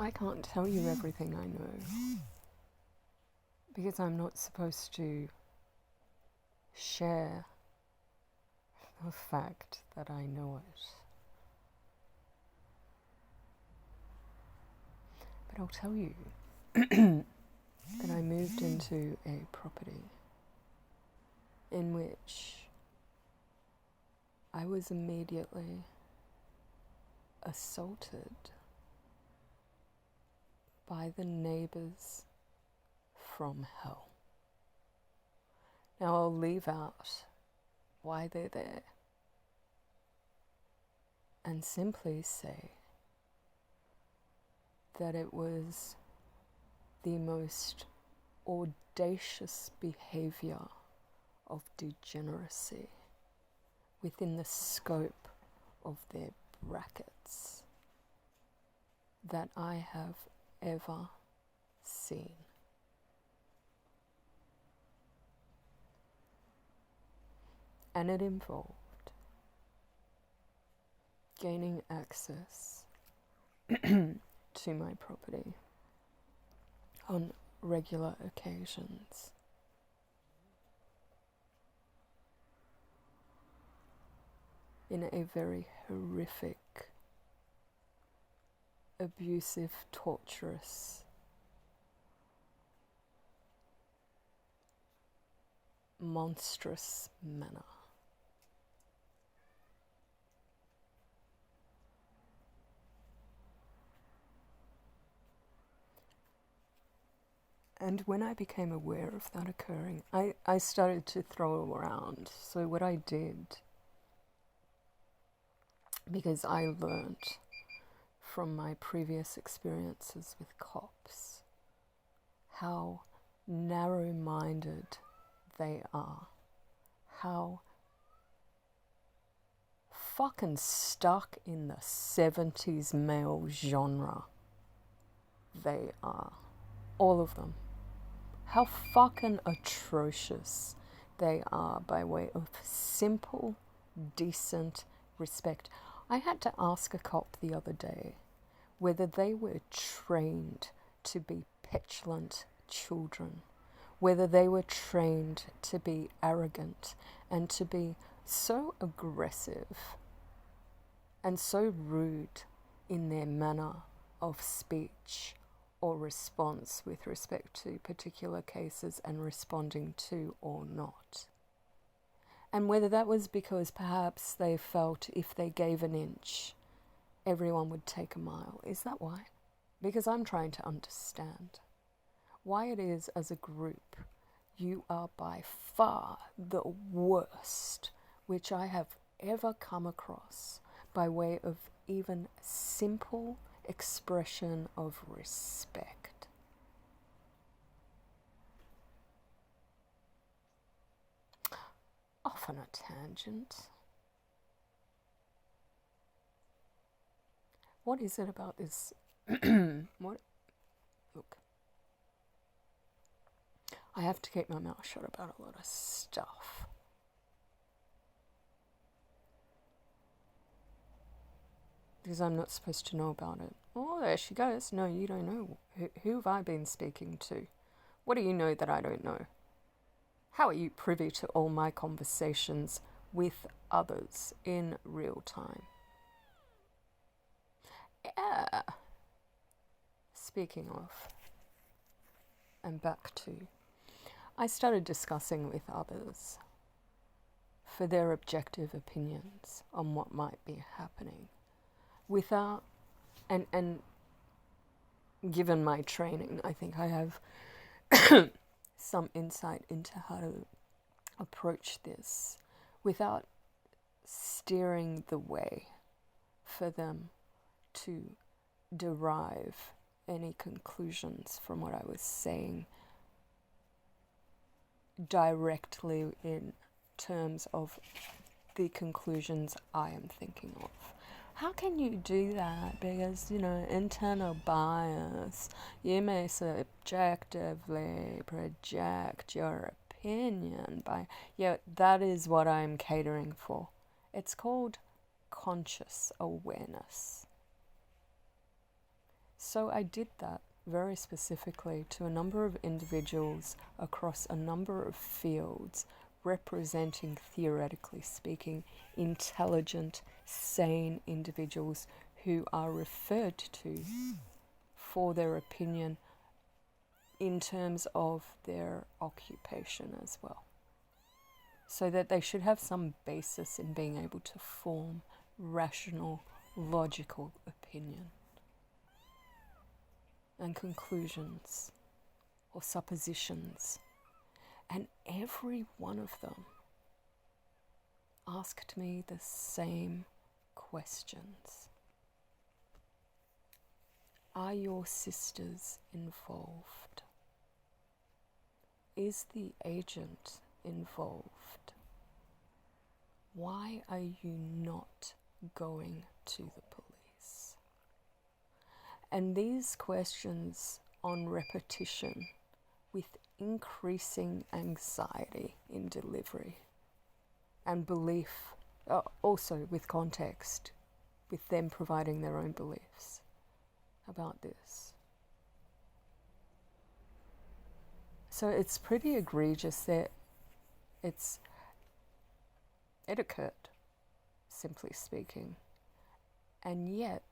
I can't tell you everything I know because I'm not supposed to share the fact that I know it. But I'll tell you that I moved into a property in which I was immediately assaulted by the neighbours from hell. Now I'll leave out why they're there and simply say that it was the most audacious behaviour of degeneracy within the scope of their brackets that I have ever seen. And it involved gaining access to my property on regular occasions. In a very horrific, abusive, torturous, monstrous manner. And when I became aware of that occurring, I started to throw around. So what I did, because I learned from my previous experiences with cops how narrow-minded they are, how fucking stuck in the 70s male genre they are. All of them. How fucking atrocious they are by way of simple, decent respect. I had to ask a cop the other day whether they were trained to be petulant children, whether they were trained to be arrogant and to be so aggressive and so rude in their manner of speech or response with respect to particular cases and responding to or not. And whether that was because perhaps they felt if they gave an inch, everyone would take a mile. Is that why? Because I'm trying to understand why it is as a group you are by far the worst which I have ever come across by way of even simple expression of respect. Off on a tangent. What is it about this? Look, I have to keep my mouth shut about a lot of stuff. Because I'm not supposed to know about it. Oh, there she goes. No, you don't know. Who have I been speaking to? What do you know that I don't know? How are you privy to all my conversations with others in real time? Yeah. Speaking of, and back to, I started discussing with others for their objective opinions on what might be happening. Without, and given my training, I think I have some insight into how to approach this without steering the way for them to derive any conclusions from what I was saying directly in terms of the conclusions I am thinking of. How can you do that? Because, internal bias, you may subjectively project your opinion by, that is what I'm catering for. It's called conscious awareness. So I did that very specifically to a number of individuals across a number of fields, representing, theoretically speaking, intelligent, sane individuals who are referred to for their opinion in terms of their occupation as well. So that they should have some basis in being able to form rational, logical opinion and conclusions or suppositions. And every one of them asked me the same questions. Are your sisters involved? Is the agent involved? Why are you not going to the police? And these questions on repetition with increasing anxiety in delivery and belief, also with context, with them providing their own beliefs about this. So it's pretty egregious that it occurred, simply speaking. And yet,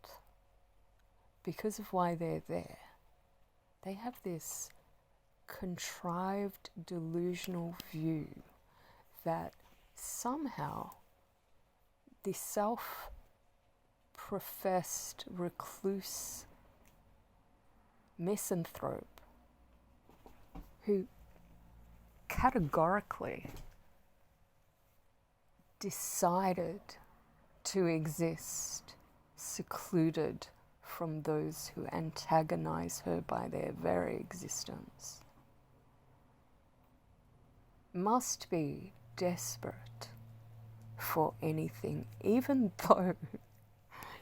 because of why they're there, they have this contrived delusional view that somehow the self-professed recluse misanthrope who categorically decided to exist secluded from those who antagonize her by their very existence, must be desperate for anything, even though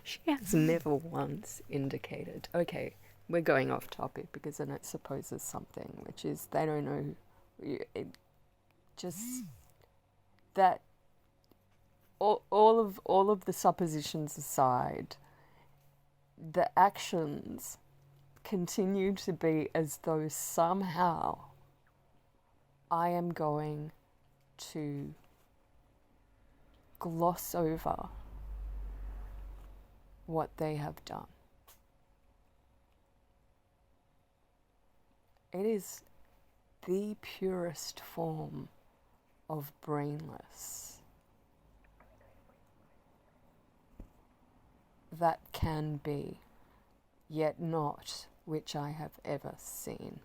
she has never once indicated, okay, we're going off topic because then it supposes something, which is they don't know, just that all of the suppositions aside, the actions continue to be as though somehow I am going to gloss over what they have done. It is the purest form of brainless that can be, yet not which I have ever seen,